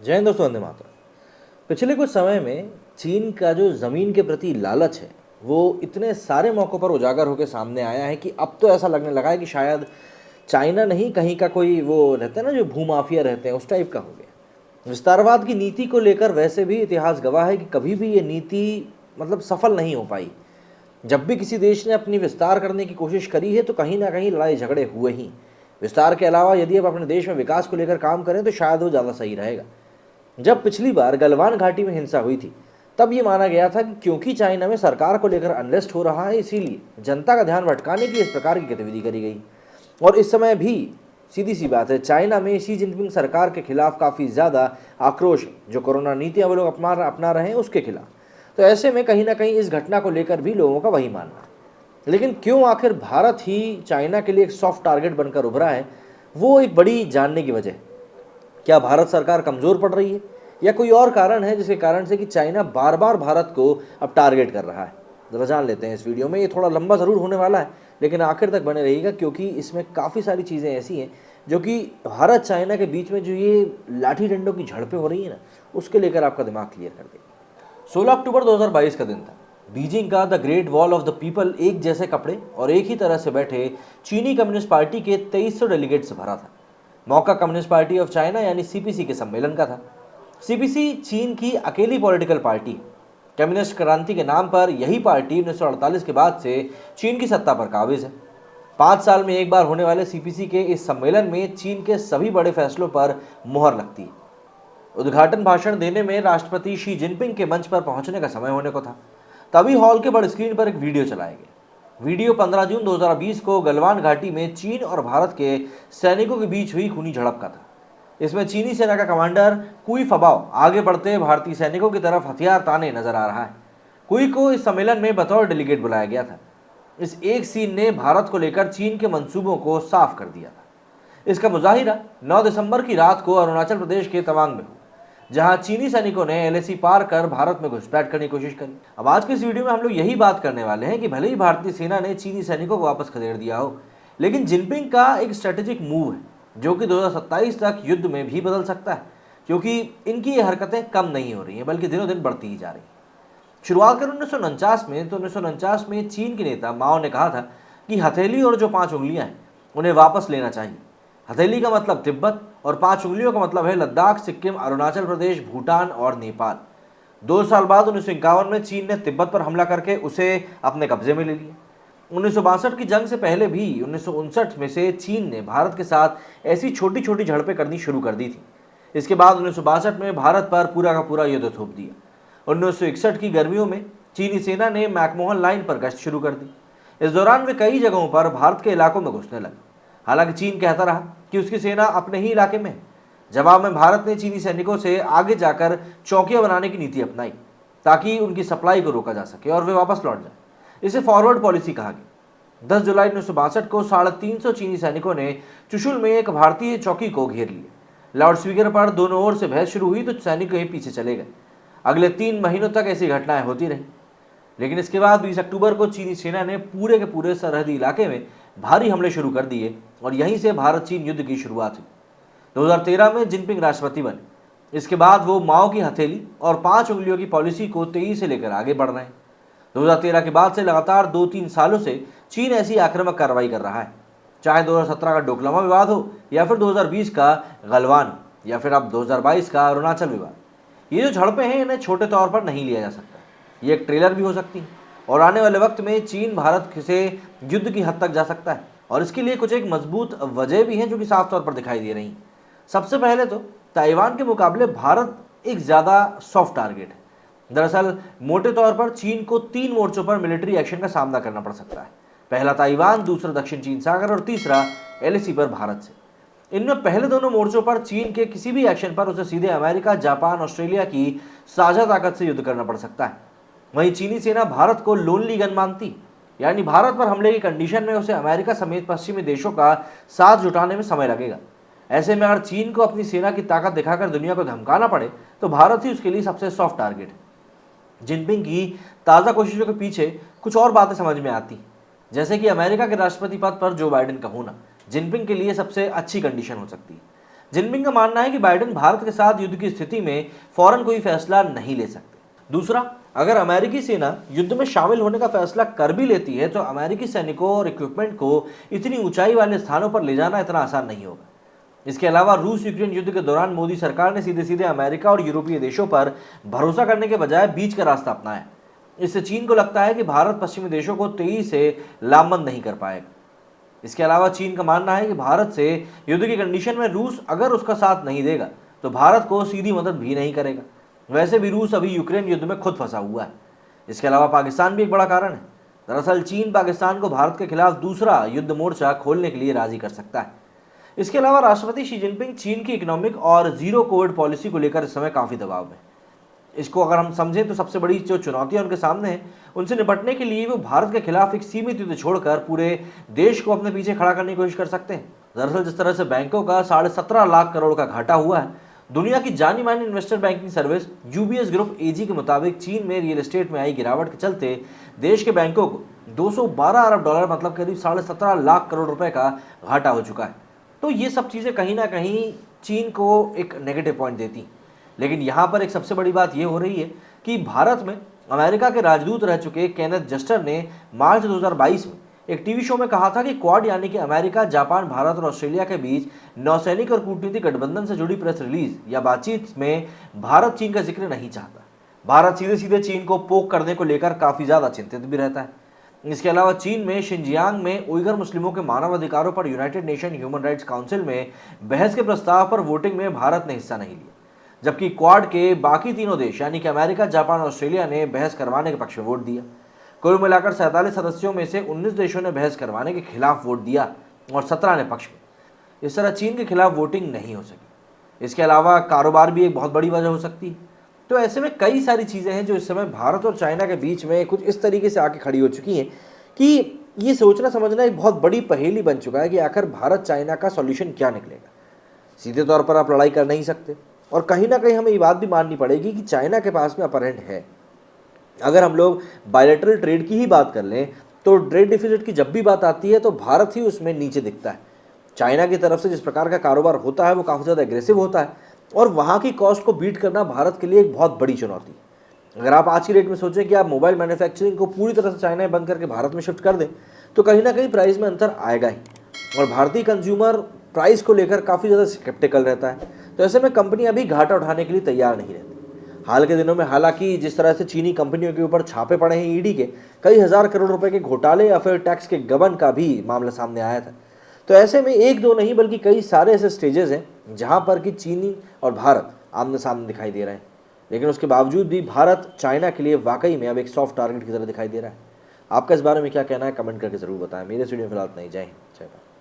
जय हिंद दोस्तों, वंदे मातरम। पिछले कुछ समय में चीन का जो ज़मीन के प्रति लालच है वो इतने सारे मौक़ों पर उजागर होकर सामने आया है कि अब तो ऐसा लगने लगा है कि शायद चाइना नहीं, कहीं का कोई वो रहता है ना, जो भूमाफिया रहते हैं, उस टाइप का हो गया। विस्तारवाद की नीति को लेकर वैसे भी इतिहास गवाह है कि कभी भी ये नीति सफल नहीं हो पाई। जब भी किसी देश ने अपनी विस्तार करने की कोशिश करी है तो कहीं ना कहीं लड़ाई झगड़े हुए ही। विस्तार के अलावा यदि आप अपने देश में विकास को लेकर काम करें तो शायद वो ज़्यादा सही रहेगा। जब पिछली बार गलवान घाटी में हिंसा हुई थी तब ये माना गया था कि क्योंकि चाइना में सरकार को लेकर अनरेस्ट हो रहा है, इसीलिए जनता का ध्यान भटकाने की इस प्रकार की गतिविधि करी गई। और इस समय भी सीधी सी बात है, चाइना में शी जिनपिंग सरकार के खिलाफ काफ़ी ज़्यादा आक्रोश है, जो कोरोना नीतियाँ वो लोग अपना रहे हैं उसके खिलाफ। तो ऐसे में कहीं ना कहीं इस घटना को लेकर भी लोगों का वही मानना है। लेकिन क्यों आखिर भारत ही चाइना के लिए एक सॉफ्ट टारगेट बनकर उभरा है, वो एक बड़ी जानने की वजह है। क्या भारत सरकार कमज़ोर पड़ रही है या कोई और कारण है जिसके कारण से कि चाइना बार बार भारत को अब टारगेट कर रहा है? ज़रा जान लेते हैं इस वीडियो में। ये थोड़ा लंबा ज़रूर होने वाला है लेकिन आखिर तक बने रहिएगा, क्योंकि इसमें काफ़ी सारी चीज़ें ऐसी हैं जो कि भारत चाइना के बीच में जो ये लाठी डंडों की झड़पें हो रही हैं ना, उसके लेकर आपका दिमाग क्लियर कर देगी। 16 अक्टूबर 2022 का दिन था। बीजिंग का the great wall of the people एक जैसे कपड़े और एक ही तरह से बैठे चीनी कम्युनिस्ट पार्टी के 2300 डेलीगेट से भरा था। मौका कम्युनिस्ट पार्टी ऑफ चाइना यानी सीपीसी के सम्मेलन का था। सीपीसी चीन की अकेली पॉलिटिकल पार्टी। कम्युनिस्ट क्रांति के नाम पर यही पार्टी 1948 के बाद से चीन की सत्ता पर काबिज है। 5 साल में एक बार होने वाले सीपीसी के इस सम्मेलन में चीन के सभी बड़े फैसलों पर मुहर लगती है। उद्घाटन भाषण देने में राष्ट्रपति शी जिनपिंग के मंच पर पहुंचने का समय होने को था। तभी हॉल के बड़े स्क्रीन पर एक वीडियो चलाया गया। वीडियो 15 जून 2020 को गलवान घाटी में चीन और भारत के सैनिकों के बीच हुई खूनी झड़प का था। इसमें चीनी सेना का कमांडर कुई फबाओ आगे बढ़ते भारतीय सैनिकों की तरफ हथियार ताने नजर आ रहा है। कुई को इस सम्मेलन में बतौर डेलीगेट बुलाया गया था। इस एक सीन ने भारत को लेकर चीन के मंसूबों को साफ कर दिया था। इसका मुजाहिरा 9 दिसंबर की रात को अरुणाचल प्रदेश के तवांग में हुआ, जहां चीनी सैनिकों ने एलएसी पार कर भारत में घुसपैठ करने की कोशिश करी। अब आज के इस वीडियो में हम लोग यही बात करने वाले हैं कि भले ही भारतीय सेना ने चीनी सैनिकों को वापस खदेड़ दिया हो, लेकिन जिनपिंग का एक स्ट्रेटेजिक मूव है जो कि 2027 तक युद्ध में भी बदल सकता है, क्योंकि इनकी ये हरकतें कम नहीं हो रही हैं बल्कि दिनों दिन बढ़ती ही जा रही हैं। शुरुआत करें 1949 में, तो 1949 में चीन के नेता माओ ने कहा था कि हथेली और जो 5 उंगलियां हैं उन्हें वापस लेना चाहिए। हथेली का मतलब तिब्बत और 5 उंगलियों का मतलब है लद्दाख, सिक्किम, अरुणाचल प्रदेश, भूटान और नेपाल। 2 साल बाद 1951 में चीन ने तिब्बत पर हमला करके उसे अपने कब्जे में ले लिया। 1962 की जंग से पहले भी 1959 में से चीन ने भारत के साथ ऐसी छोटी छोटी झड़पें करनी शुरू कर दी थी। इसके बाद 1962 में भारत पर पूरा का पूरा युद्ध थोप दिया। 1961 की गर्मियों में चीनी सेना ने मैकमोहन लाइन पर गश्त शुरू कर दी। इस दौरान वे कई जगहों पर भारत के इलाकों में घुसने लगे। हालांकि चीन कहता रहा कि उसकी सेना अपने ही इलाके में है। जवाब में भारत ने चीनी सैनिकों से आगे जाकर चौकियां बनाने की नीति अपनाई ताकि उनकी सप्लाई को रोका जा सके और वे वापस लौट जाए। इसे फॉरवर्ड पॉलिसी कहा गया। 10 जुलाई 1962 को 350 चीनी सैनिकों ने चुशुल में एक भारतीय चौकी को घेर लिया। लाउडस्पीकर पर दोनों ओर से बहस शुरू हुई तो सैनिक कहीं पीछे चले गए। अगले 3 महीनों तक ऐसी घटनाएं होती रहीं, लेकिन इसके बाद 20 अक्टूबर को चीनी सेना ने पूरे के पूरे सरहदी इलाके में भारी हमले शुरू कर दिए और यहीं से भारत चीन युद्ध की शुरुआत हुई। 2013 में जिनपिंग राष्ट्रपति बने। इसके बाद वो माओ की हथेली और 5 उंगलियों की पॉलिसी को तेजी से लेकर आगे बढ़ रहे हैं। 2013 के बाद से लगातार 2-3 सालों से चीन ऐसी आक्रामक कार्रवाई कर रहा है, चाहे 2017 का डोकलामा विवाद हो या फिर 2020 का गलवान या फिर अब 2022 का अरुणाचल विवाद। ये जो झड़पें हैं इन्हें छोटे तौर पर नहीं लिया जा सकता। ये एक ट्रेलर भी हो सकती है और आने वाले वक्त में चीन भारत से युद्ध की हद तक जा सकता है, और इसके लिए कुछ एक मजबूत वजह भी हैं जो कि साफ तौर पर दिखाई दे रही हैं। सबसे पहले तो ताइवान के मुकाबले भारत एक ज़्यादा सॉफ्ट टारगेट है। दरअसल मोटे तौर पर चीन को 3 मोर्चों पर मिलिट्री एक्शन का सामना करना पड़ सकता है। पहला ताइवान, दूसरा दक्षिण चीन सागर और तीसरा एलएसी पर भारत से। इनमें पहले दोनों मोर्चों पर चीन के किसी भी एक्शन पर उसे सीधे अमेरिका, जापान, ऑस्ट्रेलिया की साझा ताकत से युद्ध करना पड़ सकता है। वहीं चीनी सेना भारत को लोनली गन मानती, यानी भारत पर हमले की कंडीशन में उसे अमेरिका समेत पश्चिमी देशों का साथ जुटाने में समय लगेगा। ऐसे में अगर चीन को अपनी सेना की ताकत दिखाकर दुनिया को धमकाना पड़े तो भारत ही उसके लिए सबसे सॉफ्ट टारगेट है। जिनपिंग की ताज़ा कोशिशों के पीछे कुछ और बातें समझ में आती, जैसे कि अमेरिका के राष्ट्रपति पद पर जो बाइडेन का होना जिनपिंग के लिए सबसे अच्छी कंडीशन हो सकती है। जिनपिंग का मानना है कि बाइडेन भारत के साथ युद्ध की स्थिति में फौरन कोई फैसला नहीं ले सकते। दूसरा, अगर अमेरिकी सेना युद्ध में शामिल होने का फैसला कर भी लेती है तो अमेरिकी सैनिकों और इक्विपमेंट को इतनी ऊंचाई वाले स्थानों पर ले जाना इतना आसान नहीं होगा। इसके अलावा रूस यूक्रेन युद्ध के दौरान मोदी सरकार ने सीधे सीधे अमेरिका और यूरोपीय देशों पर भरोसा करने के बजाय बीच का रास्ता अपनाया। इससे चीन को लगता है कि भारत पश्चिमी देशों को तेजी से लामबंद नहीं कर पाएगा। इसके अलावा चीन का मानना है कि भारत से युद्ध की कंडीशन में रूस अगर उसका साथ नहीं देगा तो भारत को सीधी मदद भी नहीं करेगा। वैसे भी रूस अभी यूक्रेन युद्ध में खुद फंसा हुआ है। इसके अलावा पाकिस्तान भी एक बड़ा कारण है। दरअसल चीन पाकिस्तान को भारत के खिलाफ दूसरा युद्ध मोर्चा खोलने के लिए राजी कर सकता है। इसके अलावा राष्ट्रपति शी जिनपिंग चीन की इकोनॉमिक और जीरो कोविड पॉलिसी को लेकर इस समय काफ़ी दबाव में। इसको अगर हम समझें तो सबसे बड़ी जो चुनौतियां उनके सामने हैं उनसे निपटने के लिए वो भारत के खिलाफ एक सीमित युद्ध छोड़कर पूरे देश को अपने पीछे खड़ा करने की कोशिश कर सकते हैं। दरअसल जिस तरह से बैंकों का 17.5 लाख करोड़ का घाटा हुआ है, दुनिया की जानी मानी investor banking service UBS group AG के मुताबिक चीन में रियल एस्टेट में आई गिरावट के चलते देश के बैंकों को 212 अरब डॉलर मतलब करीब 17.5 लाख करोड़ रुपए का घाटा हो चुका है। तो ये सब चीज़ें कहीं ना कहीं चीन को एक नेगेटिव पॉइंट देती। लेकिन यहाँ पर एक सबसे बड़ी बात ये हो रही है कि भारत में अमेरिका के राजदूत रह चुके केनेथ जस्टर ने मार्च 2022 में एक टीवी शो में कहा था कि क्वाड यानी कि अमेरिका, जापान, भारत और ऑस्ट्रेलिया के बीच नौसैनिक और कूटनीतिक गठबंधन से जुड़ी प्रेस रिलीज या बातचीत में भारत चीन का जिक्र नहीं चाहता। भारत सीधे सीधे चीन को पोक करने को लेकर काफ़ी ज़्यादा चिंतित भी रहता है। इसके अलावा चीन में शिनजियांग में उइगर मुस्लिमों के मानव अधिकारों पर United nation human rights council में बहस के प्रस्ताव पर वोटिंग में भारत ने हिस्सा नहीं लिया, जबकि क्वाड के बाकी तीनों देश यानी कि अमेरिका, जापान और ऑस्ट्रेलिया ने बहस करवाने के पक्ष में वोट दिया। कुल मिलाकर 47 सदस्यों में से 19 देशों ने बहस करवाने के खिलाफ वोट दिया और 17 ने पक्ष में। इस तरह चीन के खिलाफ वोटिंग नहीं हो सकी। इसके अलावा कारोबार भी एक बहुत बड़ी वजह हो सकती है। तो ऐसे में कई सारी चीज़ें हैं जो इस समय भारत और चाइना के बीच में कुछ इस तरीके से आके खड़ी हो चुकी हैं कि ये सोचना समझना एक बहुत बड़ी पहेली बन चुका है कि आखिर भारत चाइना का सॉल्यूशन क्या निकलेगा। सीधे तौर पर आप लड़ाई कर नहीं सकते और कहीं ना कहीं हमें ये बात भी माननी पड़ेगी कि चाइना के पास में अपर हैंड है। अगर हम लोग बायलैटरल ट्रेड की ही बात कर लें तो ट्रेड डिफिसिट की जब भी बात आती है तो भारत ही उसमें नीचे दिखता है। चाइना की तरफ से जिस प्रकार का कारोबार होता है वो काफ़ी ज़्यादा एग्रेसिव होता है और वहाँ की कॉस्ट को बीट करना भारत के लिए एक बहुत बड़ी चुनौती है। अगर आप आज की डेट में सोचें कि आप मोबाइल मैन्युफैक्चरिंग को पूरी तरह से चाइना में बंद करके भारत में शिफ्ट कर दें तो कहीं ना कहीं प्राइस में अंतर आएगा ही और भारतीय कंज्यूमर प्राइस को लेकर काफ़ी ज़्यादा स्केप्टिकल रहता है। तो ऐसे में कंपनी अभी घाटा उठाने के लिए तैयार नहीं रहती। हाल के दिनों में हालांकि जिस तरह से चीनी कंपनियों के ऊपर छापे पड़े हैं ईडी के, कई हज़ार करोड़ रुपए के घोटाले या फिर टैक्स के गबन का भी मामला सामने आया था। तो ऐसे में एक दो नहीं बल्कि कई सारे ऐसे स्टेजेस हैं जहां पर कि चीनी और भारत आमने सामने दिखाई दे रहे हैं। लेकिन उसके बावजूद भी भारत चाइना के लिए वाकई में अब एक सॉफ्ट टारगेट की तरह दिखाई दे रहा है। आपका इस बारे में क्या कहना है कमेंट करके ज़रूर बताएं। मेरे स्टूडियो में फिलहाल नहीं, जय हिंद, जय भारत।